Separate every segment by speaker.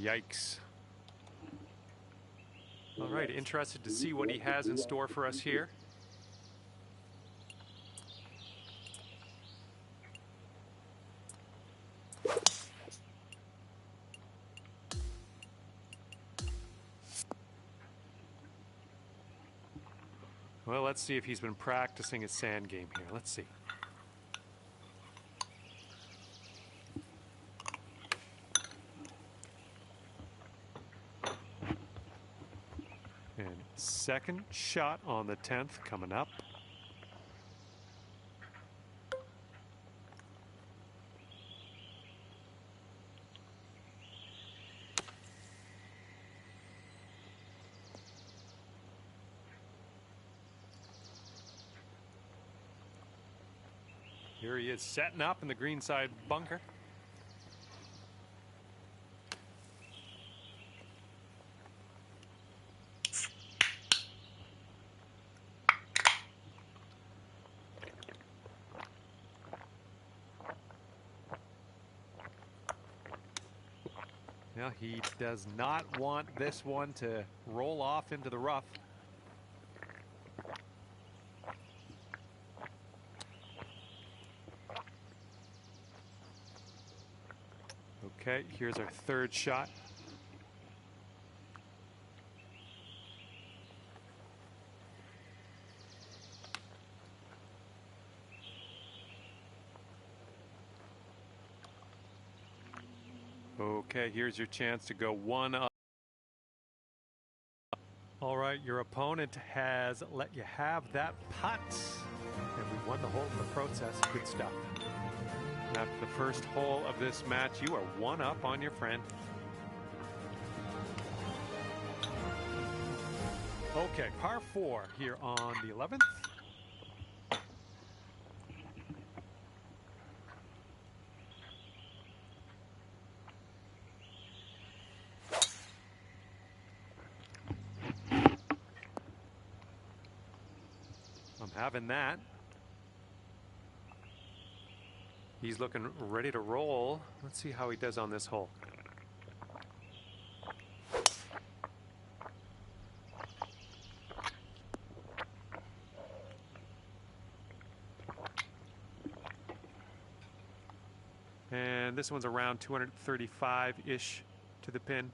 Speaker 1: Yikes. All right, interested to see what he has in store for us here. Well, let's see if he's been practicing his sand game here. Let's see. And second shot on the 10th coming up. Here he is setting up in the greenside bunker. Now he does not want this one to roll off into the rough. Okay, here's our third shot. Okay, here's your chance to go one up. All right, your opponent has let you have that putt, and we won the hole in the process. Good stuff. After the first hole of this match, you are one up on your friend. Okay, par 4 here on the 11th. I'm having that. He's looking ready to roll. Let's see how he does on this hole. And this one's around 235-ish to the pin.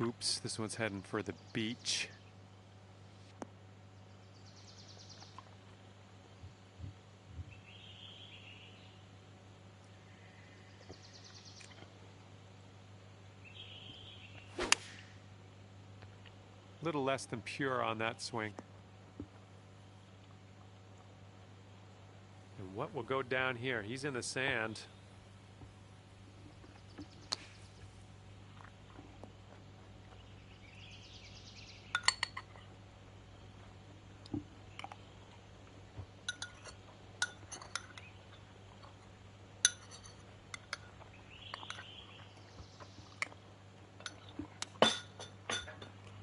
Speaker 1: Oops, this one's heading for the beach. A little less than pure on that swing. And what will go down here? He's in the sand.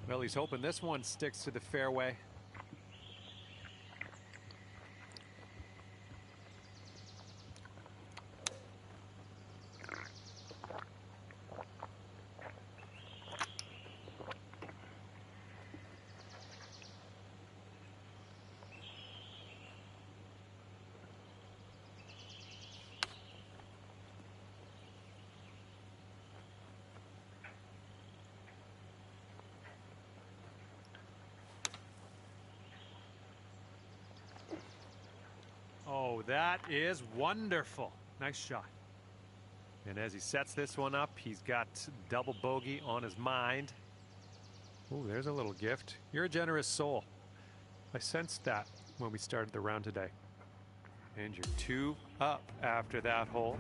Speaker 1: Well, he's hoping this one sticks to the fairway. Oh, that is wonderful. Nice shot. And as he sets this one up, he's got double bogey on his mind. Oh, there's a little gift. You're a generous soul. I sensed that when we started the round today. And you're 2 up after that hole.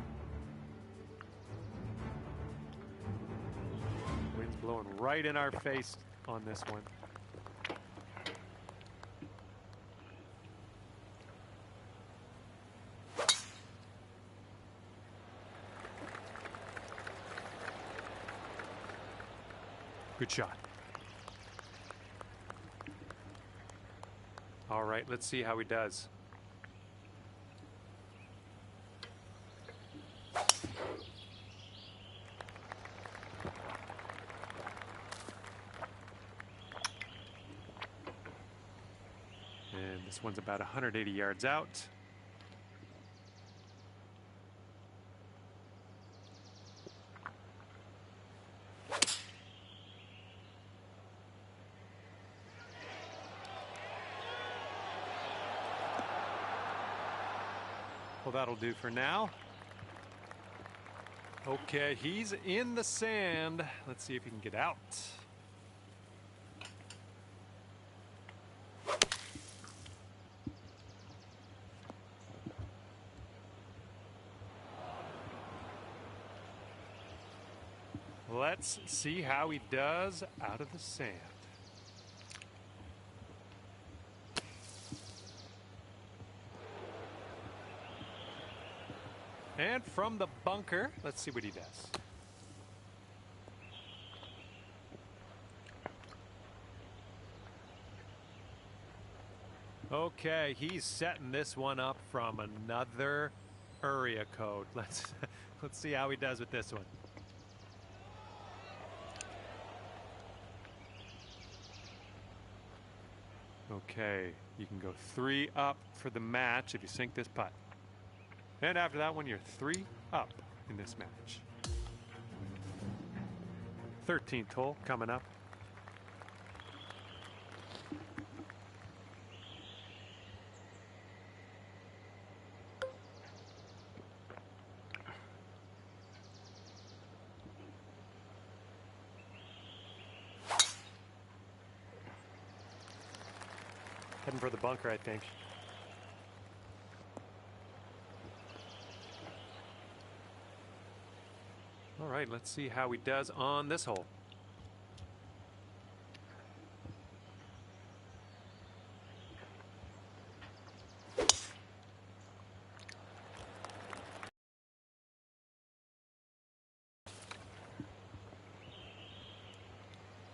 Speaker 1: Wind's blowing right in our face on this one. Good shot. All right, let's see how he does. And this one's about 180 yards out. Well, that'll do for now. Okay, he's in the sand. Let's see if he can get out. Let's see how he does out of the sand. And from the bunker, let's see what he does. Okay, he's setting this one up from another area code. Let's see how he does with this one. Okay, you can go 3 up for the match if you sink this putt. And after that one, you're 3 up in this match. 13th hole coming up. Heading for the bunker, I think. All right, let's see how he does on this hole.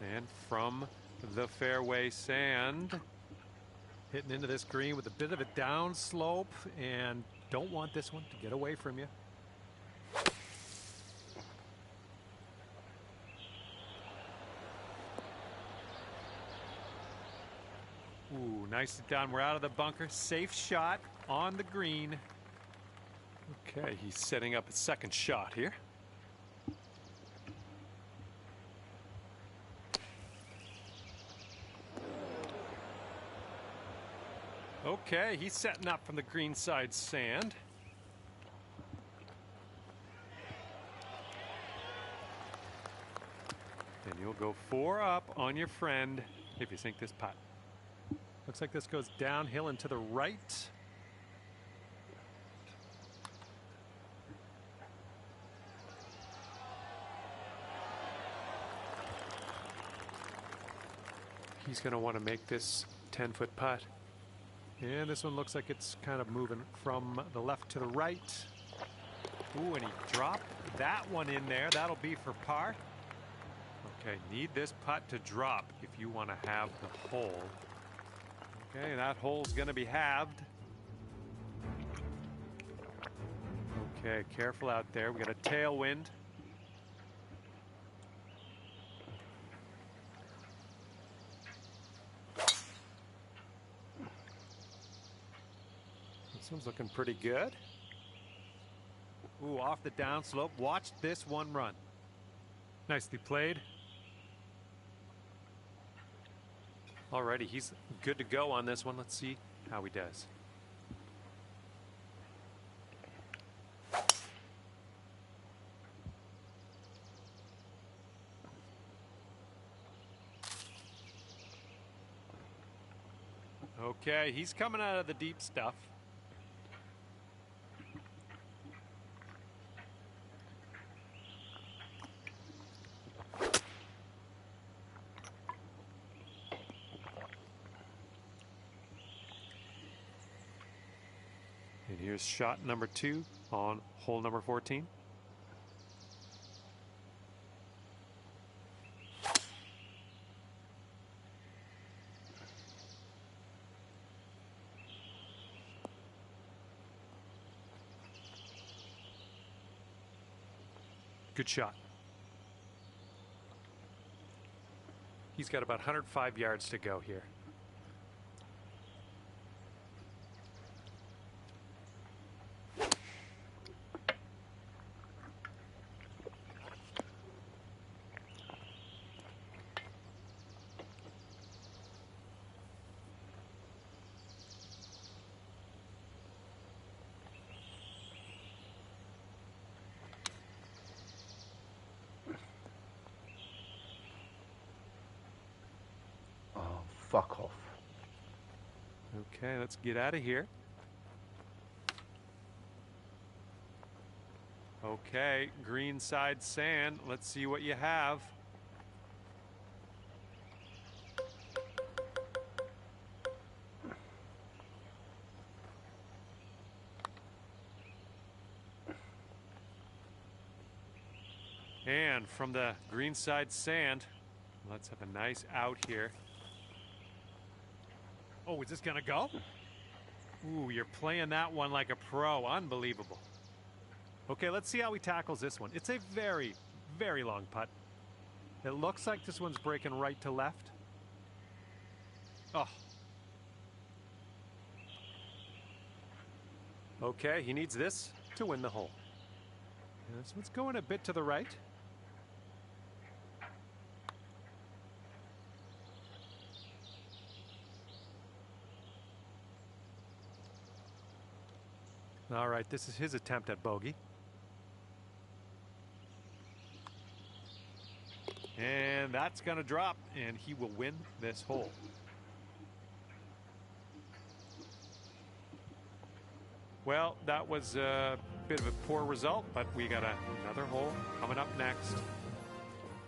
Speaker 1: And from the fairway sand, hitting into this green with a bit of a down slope, and don't want this one to get away from you. Ooh, nicely done. We're out of the bunker. Safe shot on the green. Okay, he's setting up a second shot here. Okay, he's setting up from the green side sand. And you'll go 4 up on your friend if you sink this putt. Looks like this goes downhill and to the right. He's going to want to make this 10-foot putt. And this one looks like it's kind of moving from the left to the right. Ooh, and he dropped that one in there. That'll be for par. Okay, need this putt to drop if you want to have the hole. Okay, that hole's going to be halved. Okay, careful out there. We got a tailwind. This one's looking pretty good. Ooh, off the downslope. Watch this one run. Nicely played. Alrighty, he's good to go on this one. Let's see how he does. Okay, he's coming out of the deep stuff. And here's shot number 2 on hole number 14. Good shot. He's got about 105 yards to go here.
Speaker 2: Fuck off.
Speaker 1: Okay, let's get out of here. Okay, green side sand. Let's see what you have. And from the green side sand, let's have a nice out here. Oh, is this gonna go? Ooh, you're playing that one like a pro. Unbelievable. Okay, let's see how he tackles this one. It's a very, very long putt. It looks like this one's breaking right to left. Oh. Okay, he needs this to win the hole. And this one's going a bit to the right. All right, this is his attempt at bogey. And that's going to drop, and he will win this hole. Well, that was a bit of a poor result, but we got another hole coming up next.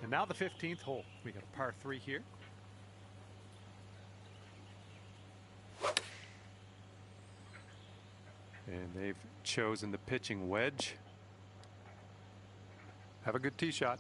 Speaker 1: And now the 15th hole. We got a par 3 here. And they've chosen the pitching wedge. Have a good tee shot.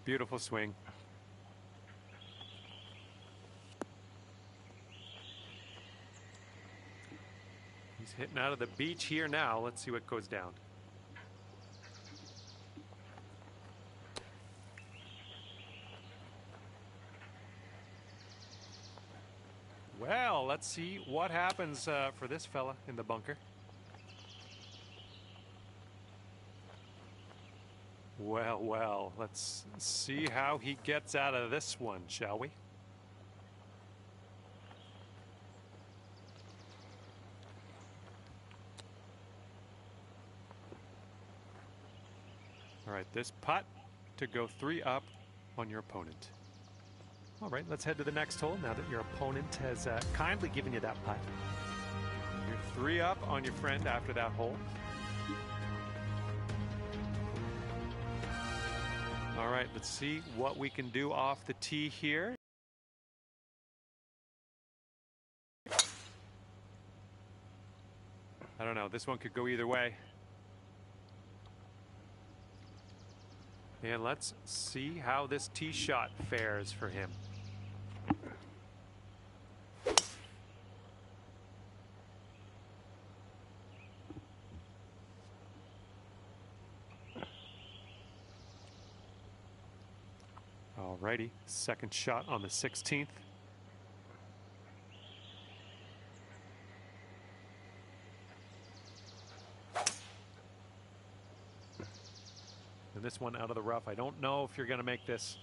Speaker 1: Beautiful swing. He's hitting out of the beach here now. Let's see what goes down. Well, let's see what happens for this fella in the bunker. Well, well, let's see how he gets out of this one, shall we? All right, this putt to go 3 up on your opponent. All right, let's head to the next hole now that your opponent has kindly given you that putt. You're 3 up on your friend after that hole. All right, let's see what we can do off the tee here. I don't know, this one could go either way. And let's see how this tee shot fares for him. Alrighty, second shot on the 16th. And this one out of the rough. I don't know if you're going to make this.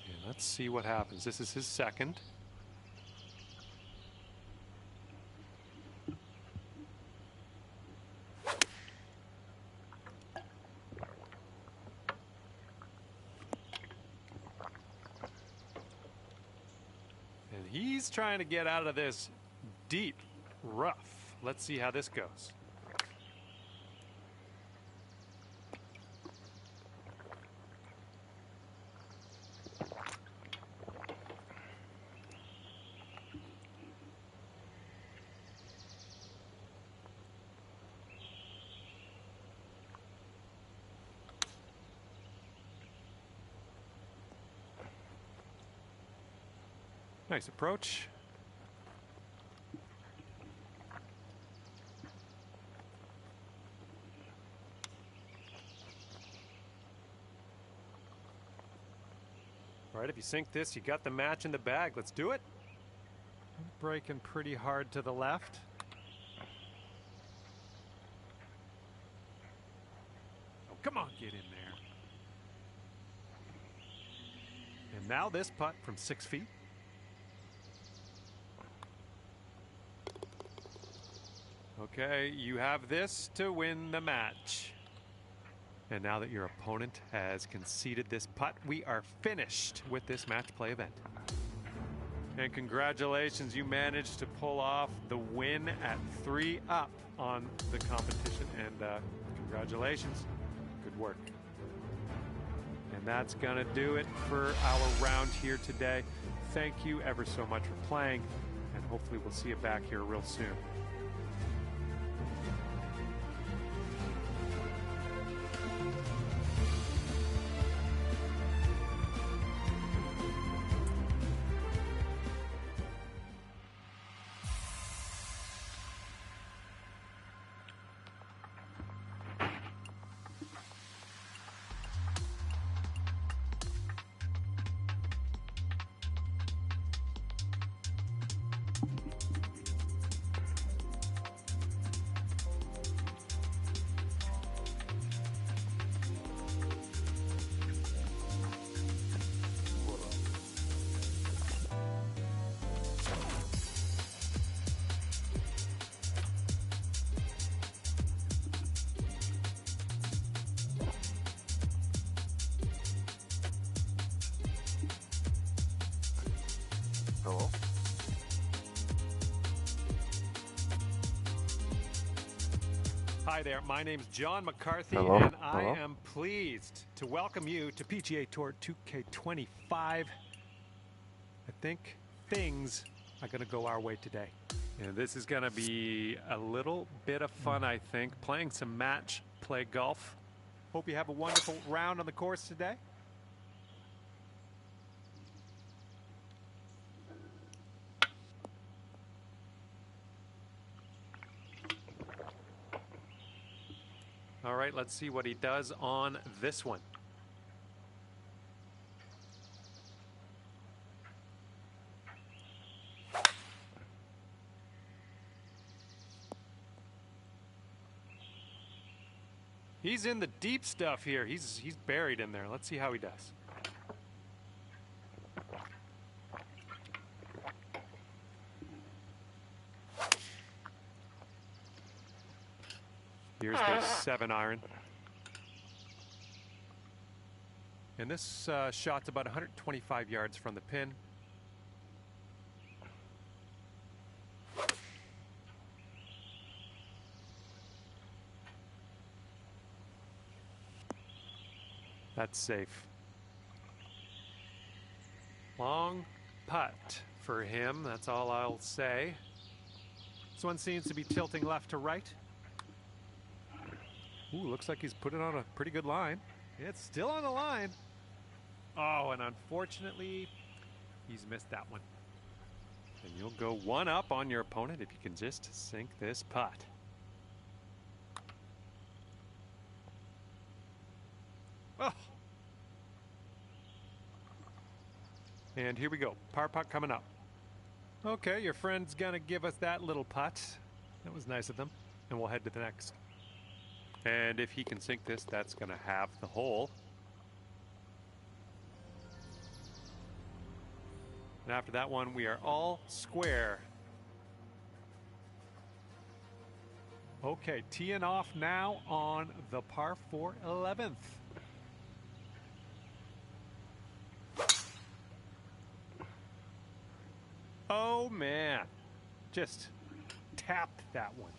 Speaker 1: And let's see what happens. This is his second. And he's trying to get out of this deep rough. Let's see how this goes. Nice approach. All right, if you sink this, you got the match in the bag. Let's do it. Breaking pretty hard to the left. Oh, come on, get in there. And now this putt from 6 feet. Okay, you have this to win the match. And now that your opponent has conceded this putt, we are finished with this match play event. And congratulations, you managed to pull off the win at 3 up on the competition. And congratulations, good work. And that's gonna do it for our round here today. Thank you ever so much for playing, and hopefully we'll see you back here real soon.
Speaker 2: Hello?
Speaker 1: Hi there, my name's John McCarthy,
Speaker 2: Hello?
Speaker 1: and I
Speaker 2: Hello?
Speaker 1: am pleased to welcome you to PGA Tour 2K25. I think things are going to go our way today. And this is going to be a little bit of fun, I think, playing some match play golf. Hope you have a wonderful round on the course today. All right, let's see what he does on this one. He's in the deep stuff here. He's buried in there. Let's see how he does. Here's the 7-iron. And this shot's about 125 yards from the pin. That's safe. Long putt for him, that's all I'll say. This one seems to be tilting left to right. Ooh, looks like he's put it on a pretty good line. It's still on the line. Oh, and unfortunately, he's missed that one. And you'll go 1 up on your opponent if you can just sink this putt. Oh. And here we go. Par putt coming up. Okay, your friend's gonna give us that little putt. That was nice of them. And we'll head to the next. And if he can sink this, that's going to have the hole. And after that one, we are all square. Okay, teeing off now on the par 4 11th. Oh, man. Just tapped that one.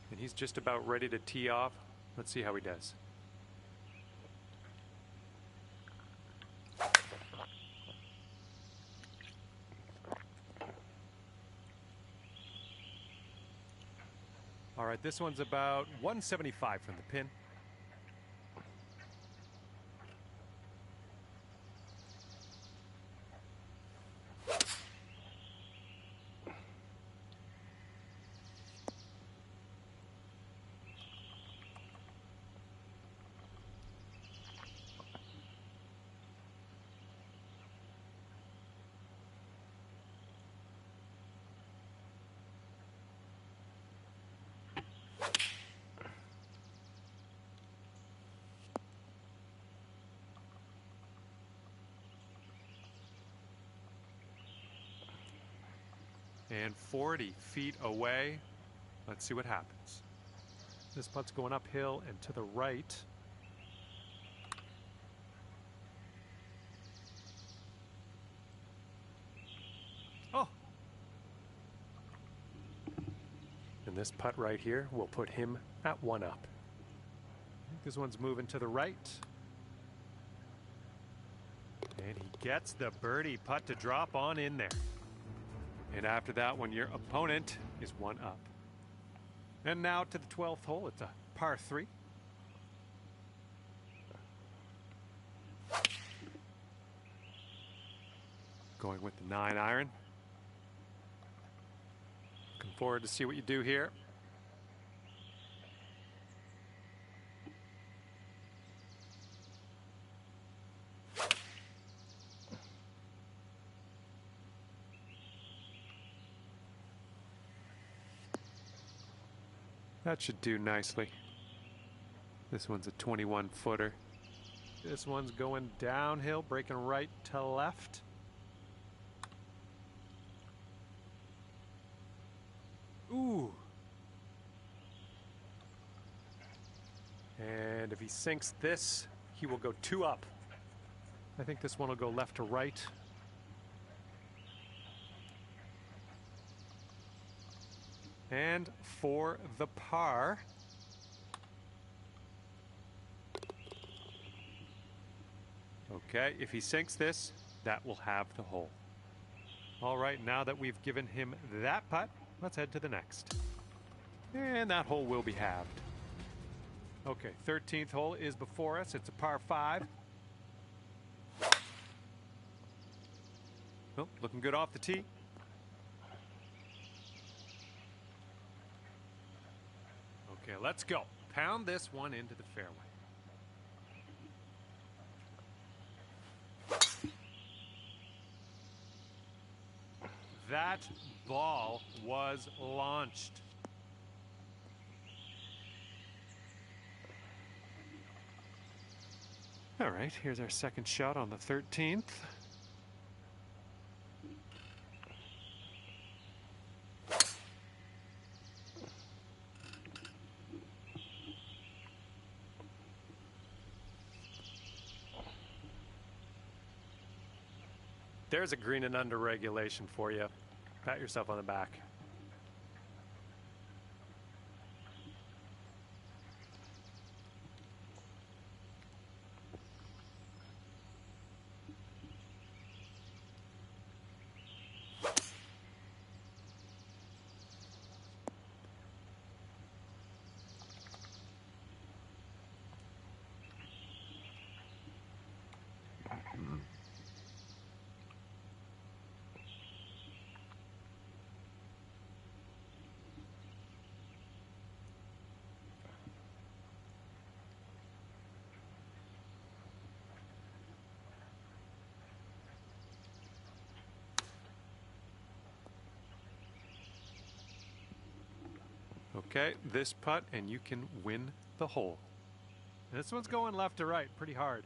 Speaker 1: And he's just about ready to tee off. Let's see how he does. All right, this one's about 175 from the pin. And 40 feet away. Let's see what happens. This putt's going uphill and to the right. Oh! And this putt right here will put him at 1 up. I think this one's moving to the right. And he gets the birdie putt to drop on in there. And after that one, your opponent is 1 up. And now to the 12th hole. It's a par 3. Going with the 9-iron. Looking forward to see what you do here. That should do nicely. This one's a 21-footer. This one's going downhill, breaking right to left. Ooh. And if he sinks this, he will go 2 up. I think this one will go left to right. And for the par. Okay, if he sinks this, that will have the hole. All right, now that we've given him that putt, let's head to the next. And that hole will be halved. Okay, 13th hole is before us. It's a par 5. Oh, looking good off the tee. Okay, let's go. Pound this one into the fairway. That ball was launched. All right, here's our second shot on the 13th. There's a green and under regulation for you. Pat yourself on the back. Okay, this putt and you can win the hole. And this one's going left to right pretty hard.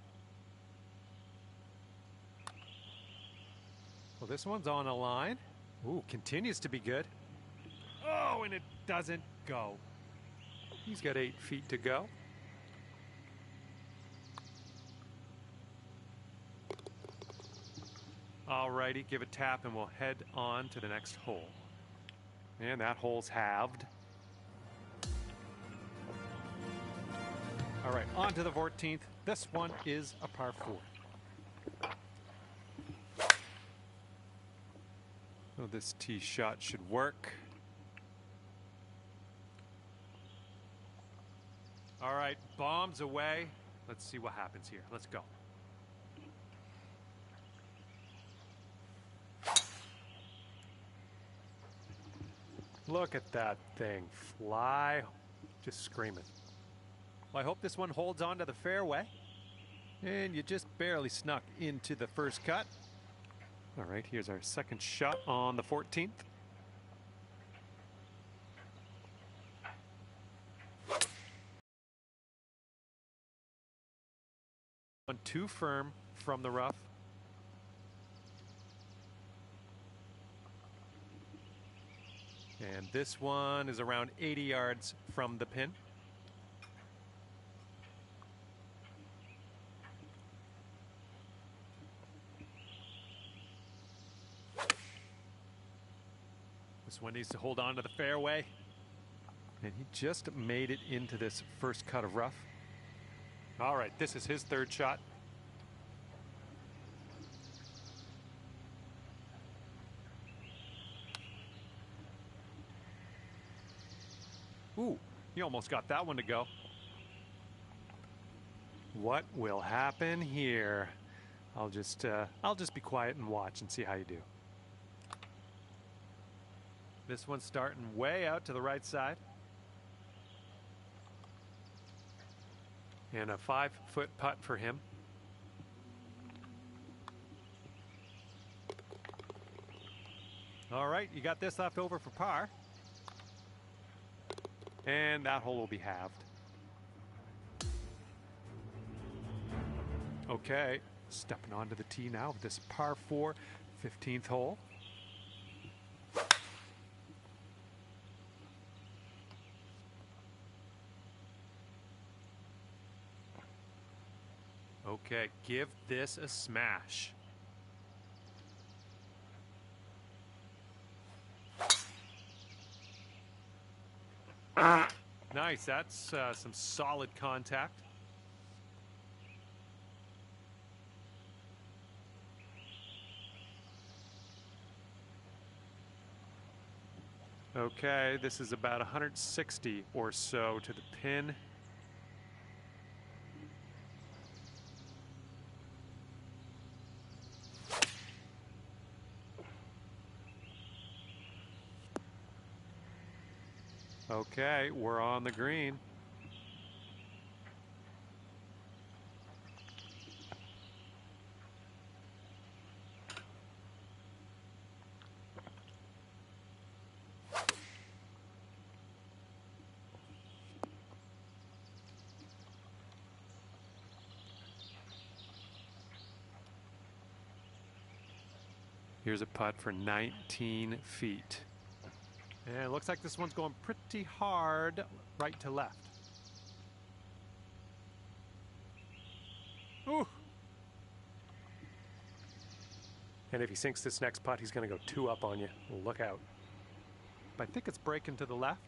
Speaker 1: Well, this one's on a line. Ooh, continues to be good. Oh, and it doesn't go. He's got 8 feet to go. All righty, give a tap and we'll head on to the next hole. And that hole's halved. All right, on to the 14th. This one is a par 4. So this tee shot should work. All right, bombs away. Let's see what happens here. Let's go. Look at that thing fly, just screaming. Well, I hope this one holds on to the fairway. And you just barely snuck into the first cut. All right, here's our second shot on the 14th. One too firm from the rough. And this one is around 80 yards from the pin. This one needs to hold on to the fairway. And he just made it into this first cut of rough. All right, this is his third shot. Ooh, he almost got that one to go. What will happen here? I'll just be quiet and watch and see how you do. This one's starting way out to the right side. And a 5-foot putt for him. All right, you got this left over for par. And that hole will be halved. Okay, stepping onto the tee now with this par 4, 15th hole. Okay, give this a smash. Nice, that's some solid contact. Okay, this is about 160 or so to the pin. Okay, we're on the green. Here's a putt for 19 feet. And it looks like this one's going pretty hard right to left. Ooh. And if he sinks this next putt, he's going to go 2 up on you. Look out. But I think it's breaking to the left.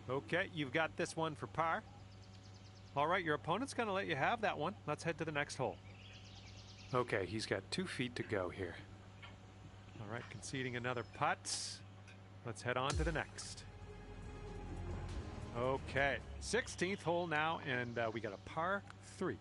Speaker 1: Okay, you've got this one for par. All right, your opponent's going to let you have that one. Let's head to the next hole. Okay, he's got 2 feet to go here. All right, conceding another putt. Let's head on to the next. Okay, 16th hole now, and we got a par 3.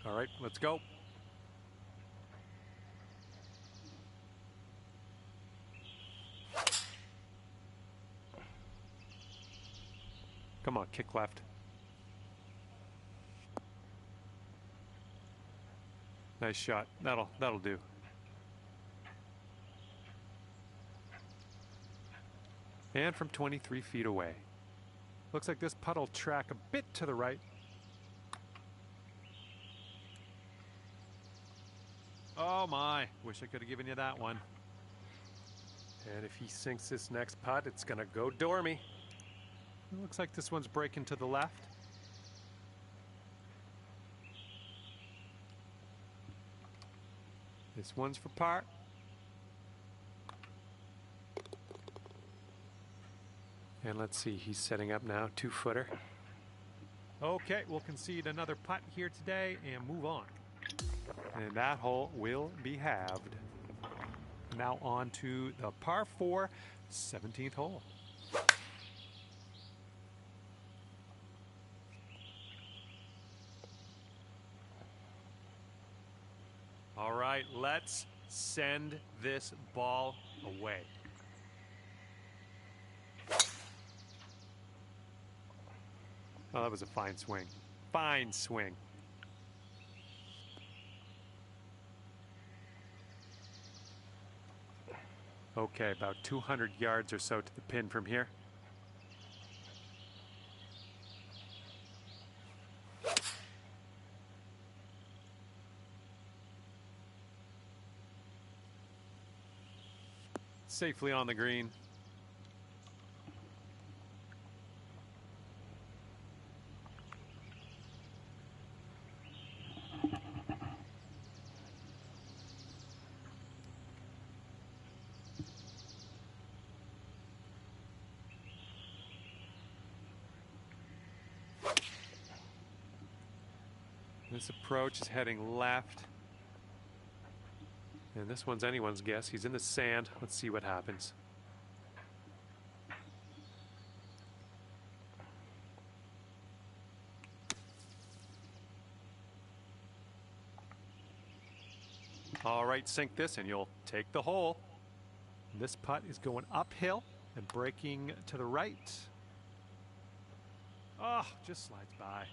Speaker 1: All right, let's go. Come on, kick left. Nice shot. That'll do. And from 23 feet away. Looks like this putt will track a bit to the right. Oh my, wish I could have given you that one. And if he sinks this next putt, it's gonna go dormy. It looks like this one's breaking to the left. This one's for par. And let's see, he's setting up now, 2-footer. Okay, we'll concede another putt here today and move on. And that hole will be halved. Now on to the par 4, 17th hole. All right, let's send this ball away. Oh, that was a fine swing. Fine swing. Okay, about 200 yards or so to the pin from here. Safely on the green. This approach is heading left. And this one's anyone's guess. He's in the sand. Let's see what happens. All right, sink this and you'll take the hole. This putt is going uphill and breaking to the right. Oh, just slides by.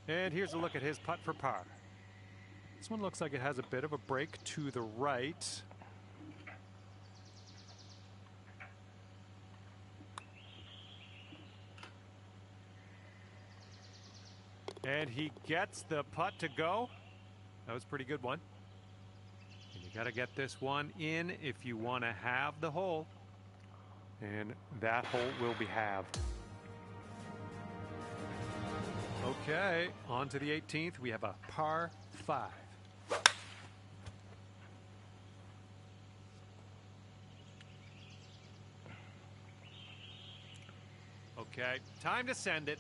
Speaker 1: And here's a look at his putt for par. This one looks like it has a bit of a break to the right. And he gets the putt to go. That was a pretty good one. And you got to get this one in if you want to have the hole. And that hole will be halved. Okay, on to the 18th. We have a par 5. Okay, time to send it.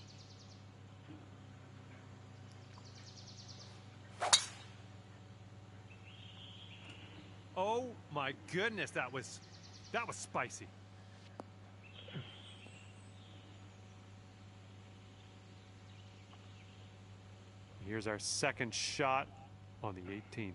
Speaker 1: Oh my goodness, that was spicy. Here's our second shot on the 18th.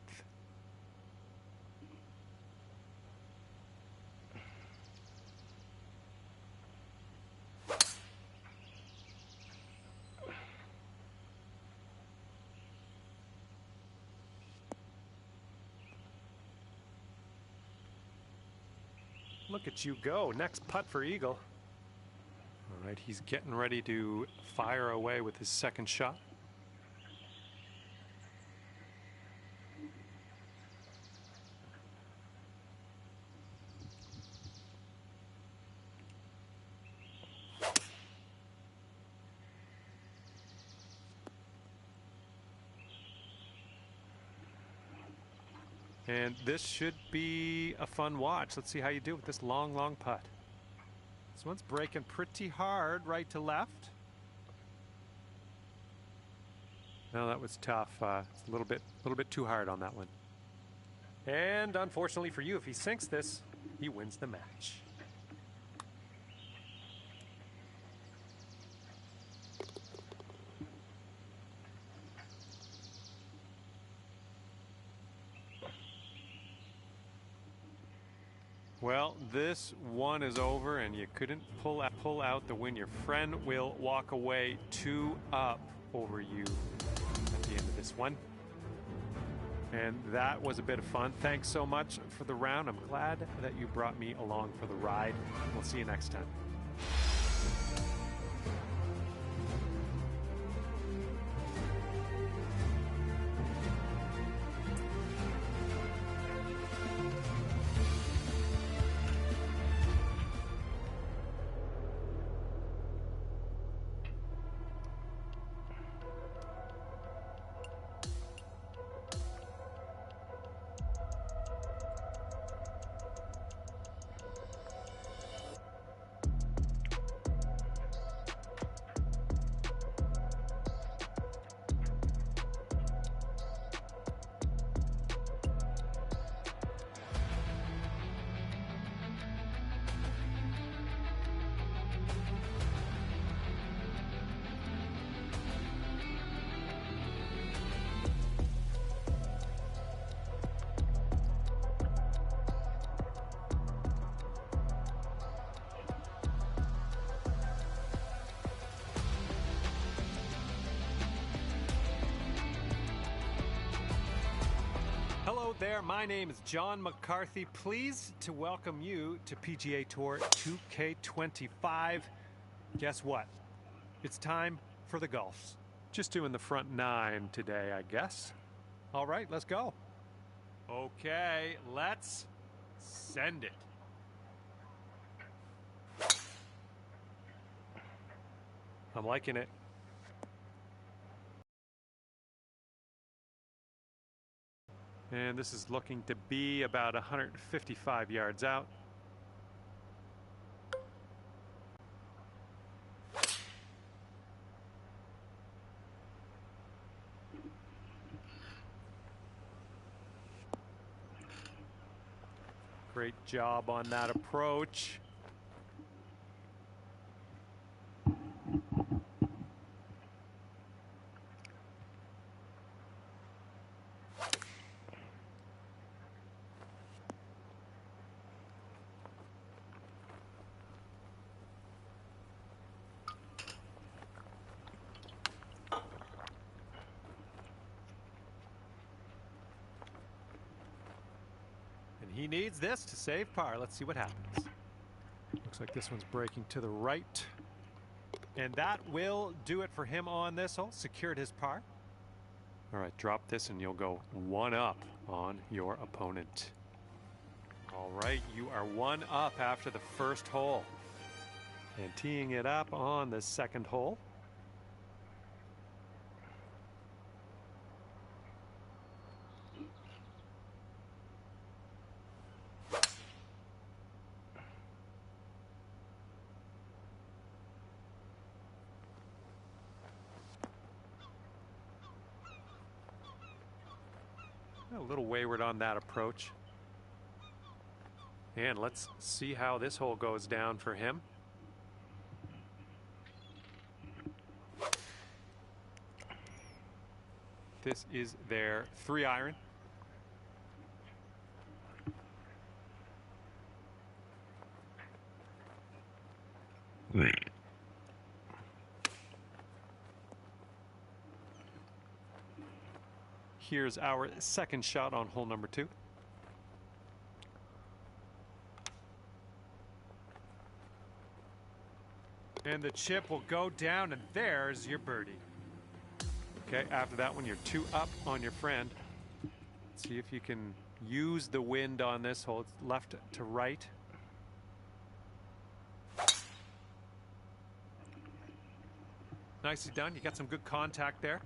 Speaker 1: Look at you go. Next putt for Eagle. All right, he's getting ready to fire away with his second shot. And this should be a fun watch. Let's see how you do with this long, long putt. This one's breaking pretty hard right to left. No, that was tough. It's a little bit too hard on that one. And unfortunately for you, if he sinks this, he wins the match. Well, this one is over, and you couldn't pull out the win. Your friend will walk away 2 up over you at the end of this one. And that was a bit of fun. Thanks so much for the round. I'm glad that you brought me along for the ride. We'll see you next time. out there. My name is John McCarthy. Pleased to welcome you to PGA Tour 2K25. Guess what? It's time for the golfs. Just doing the front 9 today, I guess. All right, let's go. Okay, let's send it. I'm liking it. And this is looking to be about 155 yards out. Great job on that approach. He needs this to save par. Let's see what happens. Looks like this one's breaking to the right. And that will do it for him on this hole. Secured his par. All right, drop this and you'll go 1 up on your opponent. All right, you are 1 up after the first hole. And teeing it up on the second hole. A little wayward on that approach. And let's see how this hole goes down for him. This is their 3-iron. Here's our second shot on hole number 2. And the chip will go down, and there's your birdie. Okay, after that one, you're 2 up on your friend. Let's see if you can use the wind on this hole. It's left to right. Nicely done. You got some good contact there.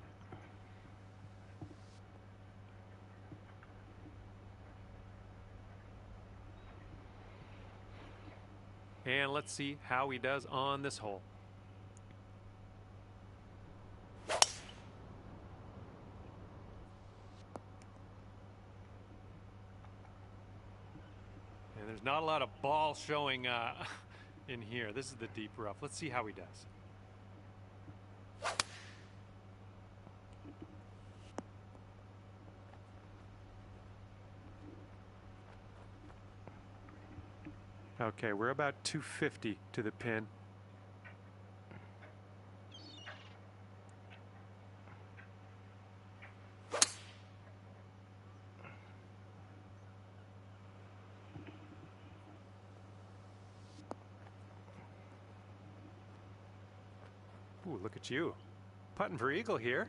Speaker 1: And let's see how he does on this hole. And there's not a lot of ball showing in here. This is the deep rough. Let's see how he does. Okay, we're about 250 to the pin. Ooh, look at you. Putting for eagle here.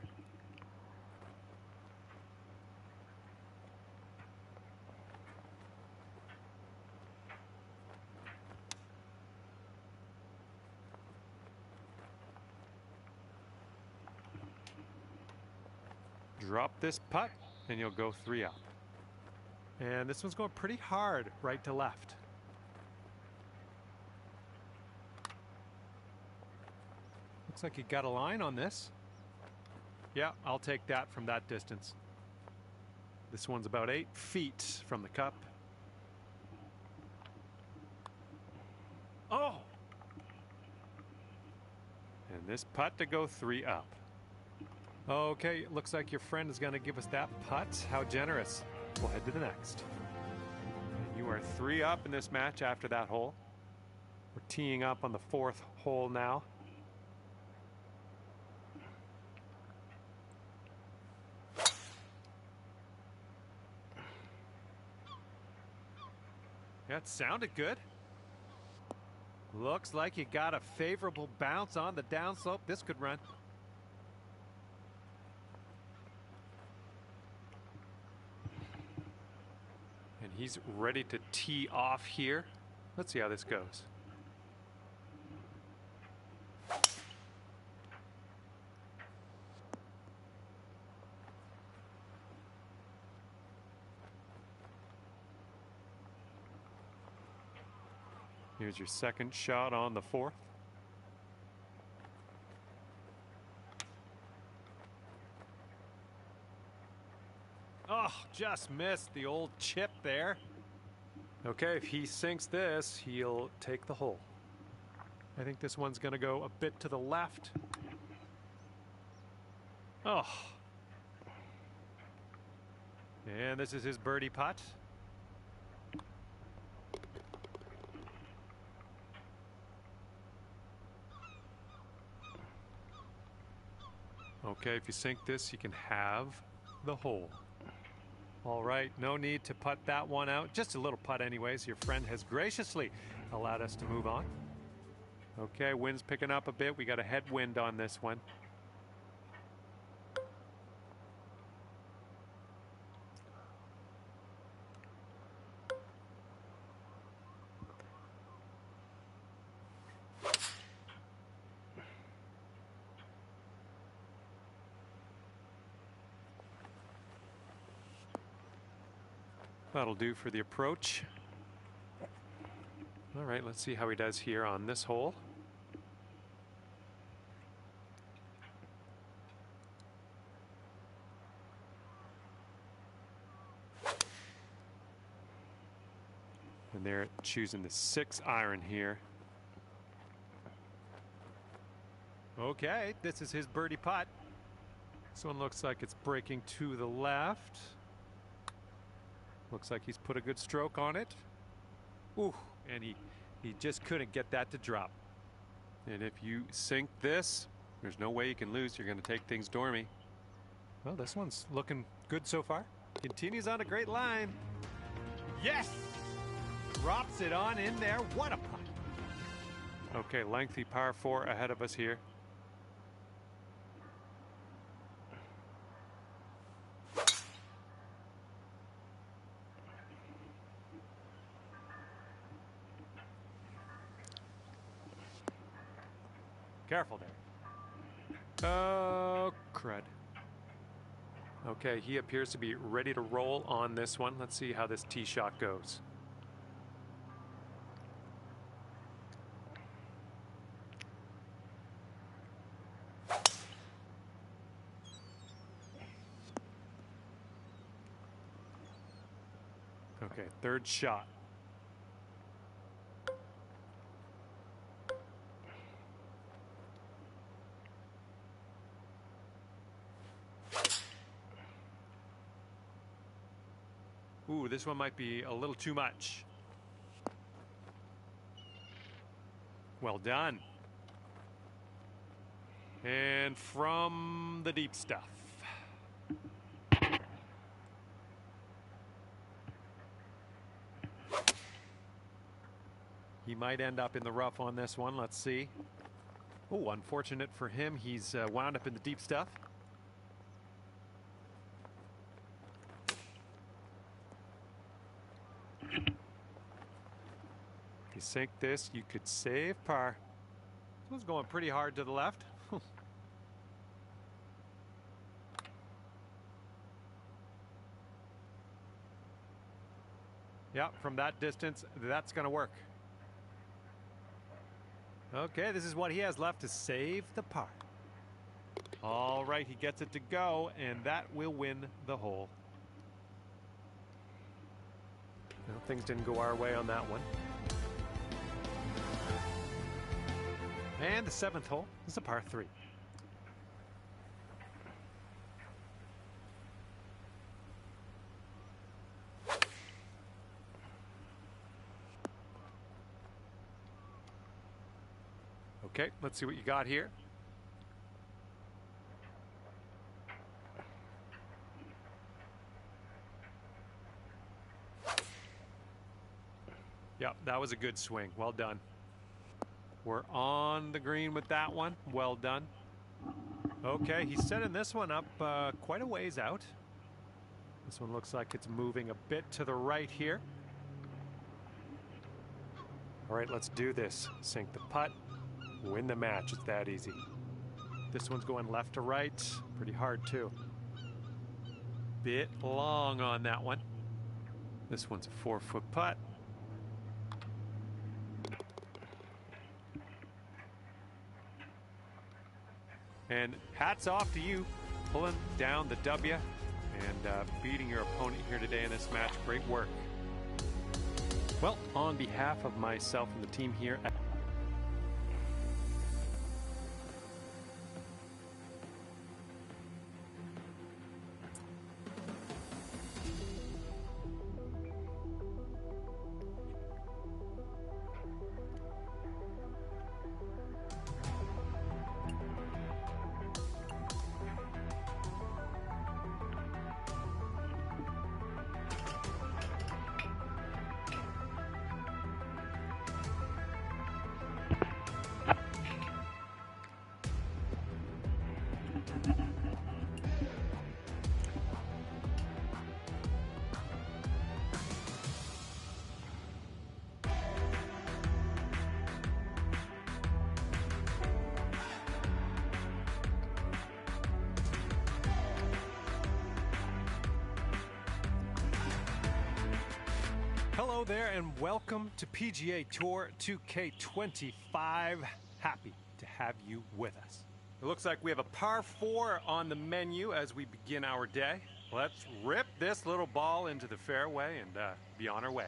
Speaker 1: Drop this putt and you'll go 3 up. And this one's going pretty hard right to left. Looks like you got a line on this. Yeah, I'll take that from that distance. This one's about 8 feet from the cup. Oh! And this putt to go 3 up. Okay, looks like your friend is going to give us that putt. How generous. We'll head to the next. You are 3 up in this match after that hole. We're teeing up on the 4th hole now. That sounded good. Looks like you got a favorable bounce on the downslope. This could run. And he's ready to tee off here. Let's see how this goes. Here's your second shot on the fourth. Oh, just missed the old chip there. Okay, if he sinks this, he'll take the hole. I think this one's going to go a bit to the left. Oh. And this is his birdie putt. Okay, if you sink this, you can have the hole. All right, no need to putt that one out. Just a little putt anyways. Your friend has graciously allowed us to move on. Okay, wind's picking up a bit. We got a headwind on this one. That'll do for the approach. All right, let's see how he does here on this hole. And they're choosing the 6-iron here. Okay, this is his birdie putt. This one looks like it's breaking to the left. Looks like he's put a good stroke on it. Ooh, and he just couldn't get that to drop. And if you sink this, there's no way you can lose. You're going to take things dormy. Well, this one's looking good so far. Continues on a great line. Yes! Drops it on in there. What a putt. Okay, lengthy par 4 ahead of us here. Careful there. Oh, crud. Okay, he appears to be ready to roll on this one. Let's see how this tee shot goes. Okay, third shot. Ooh, this one might be a little too much. Well done. And from the deep stuff. He might end up in the rough on this one. Let's see. Oh, unfortunate for him. He's wound up in the deep stuff. If you sink this, you could save par. This one's going pretty hard to the left. Yeah, from that distance, that's going to work. Okay, this is what he has left to save the par. All right, he gets it to go, and that will win the hole. Well, things didn't go our way on that one. And the 7th hole is a par 3. Okay, let's see what you got here. Yep, that was a good swing. Well done. We're on the green with that one. Well done. Okay, he's setting this one up quite a ways out. This one looks like it's moving a bit to the right here. All right, let's do this. Sink the putt, win the match. It's that easy. This one's going left to right. Pretty hard, too. Bit long on that one. This one's a 4-foot putt. And hats off to you, pulling down the W and beating your opponent here today in this match. Great work. Well, on behalf of myself and the team here at Hello there and welcome to PGA Tour 2K25. Happy to have you with us. It looks like we have a par 4 on the menu as we begin our day. Let's rip this little ball into the fairway and be on our way.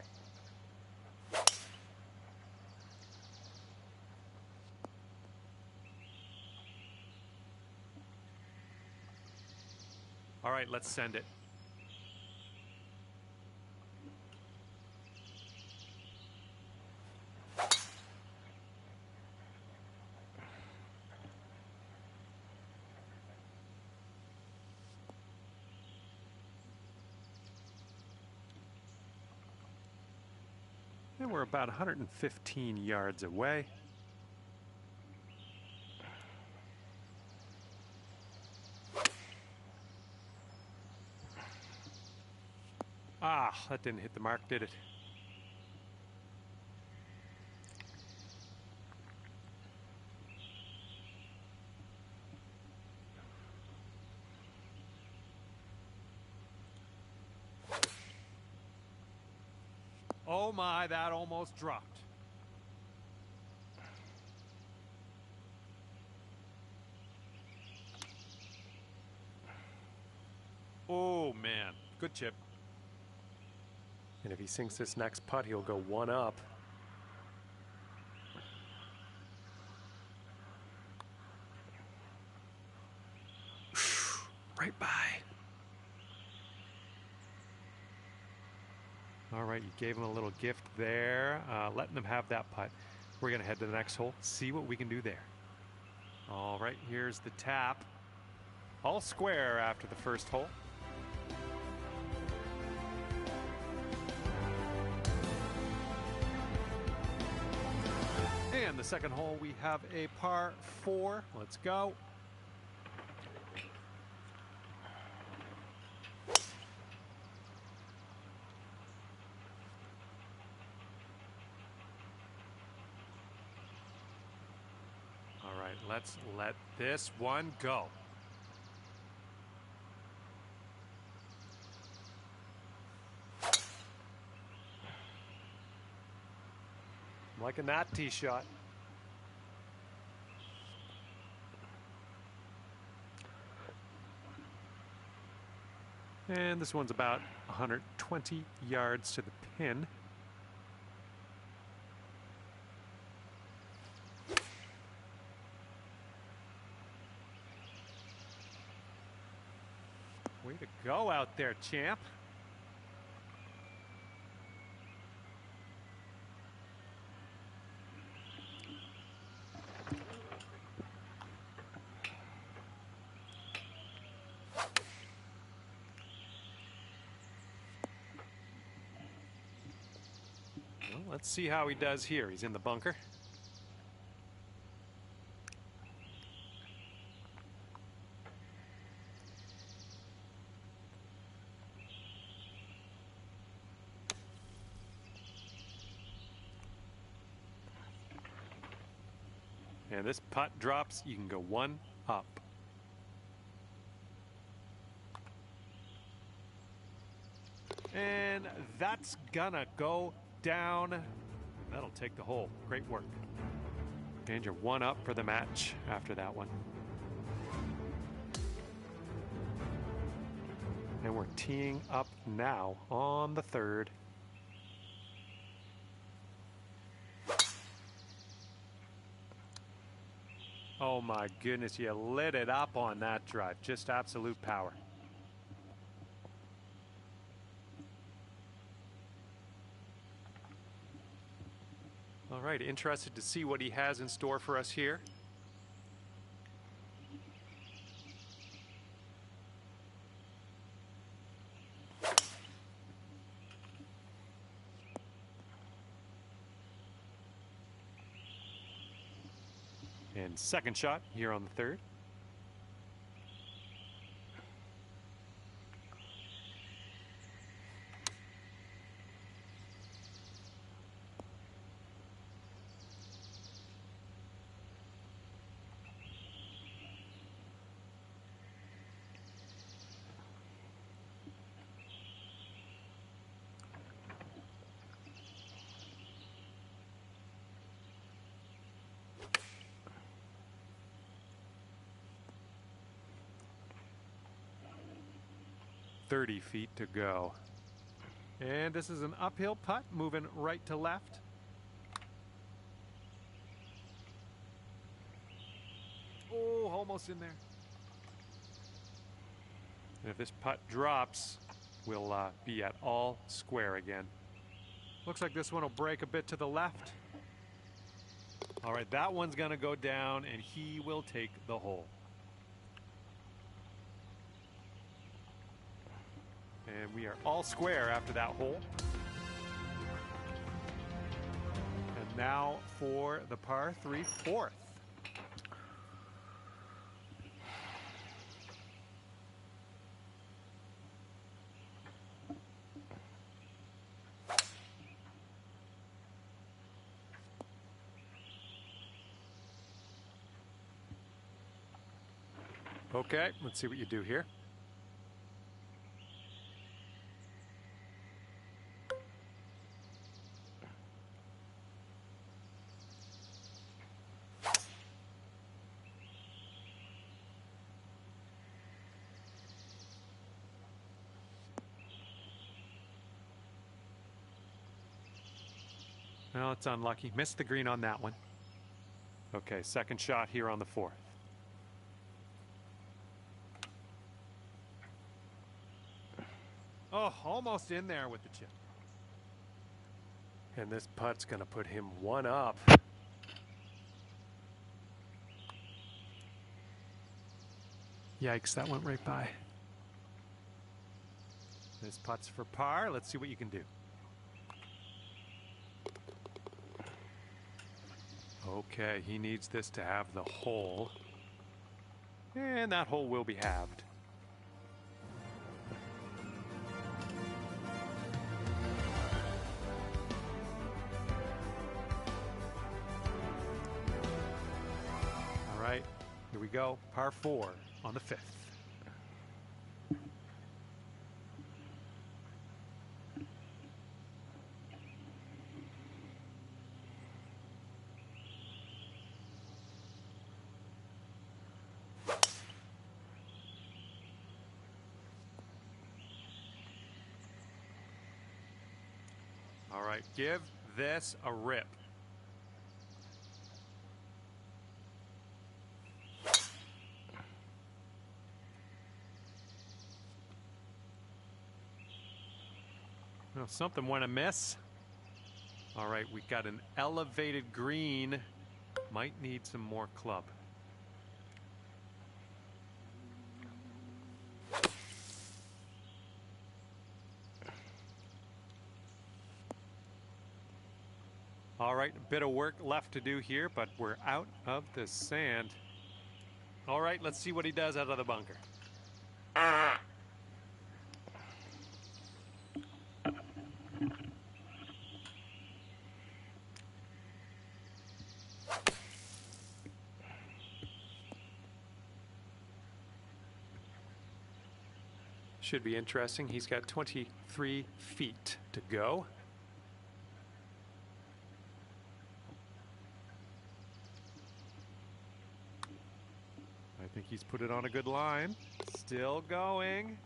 Speaker 1: All right, let's send it. And we're about 115 yards away. Ah, that didn't hit the mark, did it? Oh my, that almost dropped. Oh man, good chip. And if he sinks this next putt, he'll go one up. Right by. All right, you gave him a little gift there, letting him have that putt. We're going to head to the next hole, see what we can do there. All right, here's the tap. All square after the first hole. And the second hole, we have a par 4. Let's go. All right, let's let this one go. I'm liking that tee shot. And this one's about 120 yards to the pin. Way to go out there, champ. Well, let's see how he does here. He's in the bunker. And this putt drops, you can go one up. And that's gonna go down. That'll take the hole. Great work. And you're one up for the match after that one. And we're teeing up now on the third. Oh my goodness, you lit it up on that drive. Just absolute power. All right, interested to see what he has in store for us here. And second shot here on the third. .30 feet to go. And this is an uphill putt, moving right to left. Oh, almost in there. And if this putt drops, we'll be at all square again. Looks like this one will break a bit to the left. All right, that one's going to go down, and he will take the hole. And we are all square after that hole. And now for the par 3 fourth. Okay, let's see what you do here. Well, it's unlucky. Missed the green on that one. Okay, second shot here on the fourth. Oh, almost in there with the chip. And this putt's going to put him one up. Yikes, that went right by. This putt's for par. Let's see what you can do. Okay, he needs this to have the hole. And that hole will be halved. All right, here we go. Par 4 on the 5th. All right, give this a rip. Well, something went amiss. All right, we've got an elevated green. Might need some more club. All right, a bit of work left to do here, but we're out of the sand. All right, let's see what he does out of the bunker. Should be interesting. He's got 23 feet to go. I think he's put it on a good line. Still going.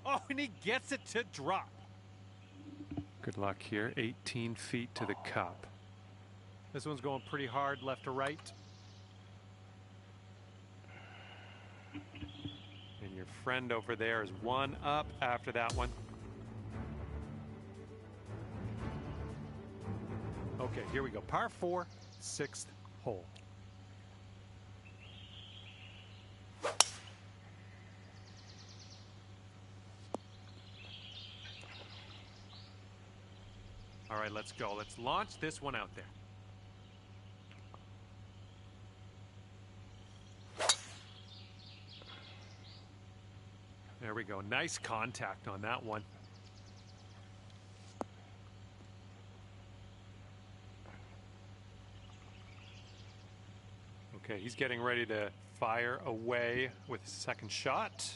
Speaker 1: Oh, and he gets it to drop. Good luck here. 18 feet to the cup. This one's going pretty hard left to right. And your friend over there is one up after that one. Okay, here we go. Par 4, 6th hole. All right, let's go. Let's launch this one out there. There we go. Nice contact on that one. Okay, he's getting ready to fire away with his second shot.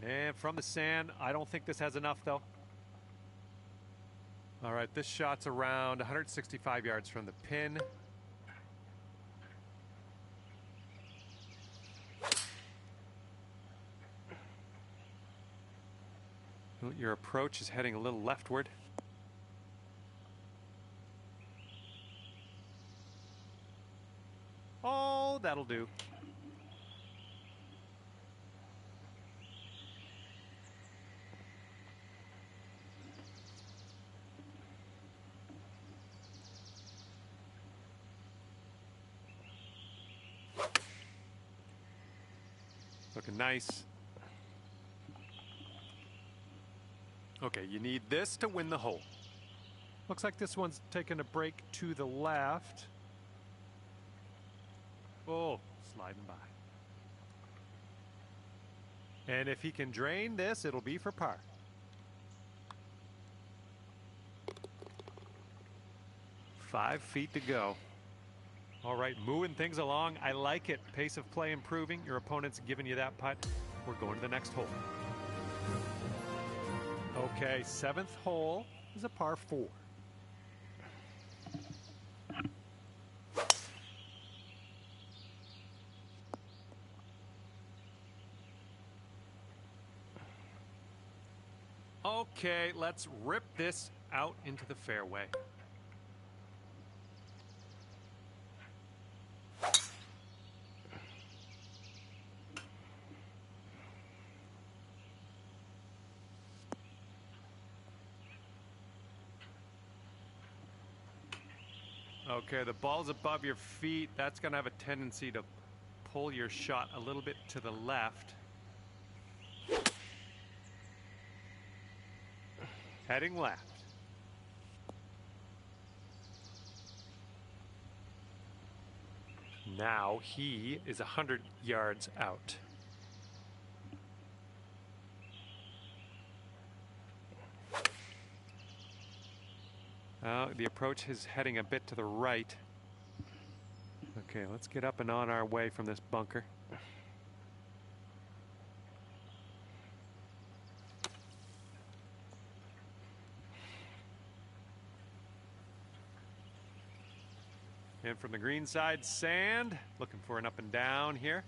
Speaker 1: And from the sand, I don't think this has enough, though. All right, this shot's around 165 yards from the pin. Your approach is heading a little leftward. Oh, that'll do. Looking nice. Okay, you need this to win the hole. Looks like this one's taking a break to the left. Oh, sliding by. And if he can drain this, it'll be for par. Five feet to go. All right, moving things along. I like it. Pace of play improving. Your opponent's giving you that putt. We're going to the next hole. Okay, 7th hole is a par 4. Okay, let's rip this out into the fairway. Okay, the ball's above your feet. That's going to have a tendency to pull your shot a little bit to the left. Heading left. Now he is 100 yards out. The approach is heading a bit to the right. Okay, let's get up and on our way from this bunker. And from the green side, sand. Looking for an up and down here.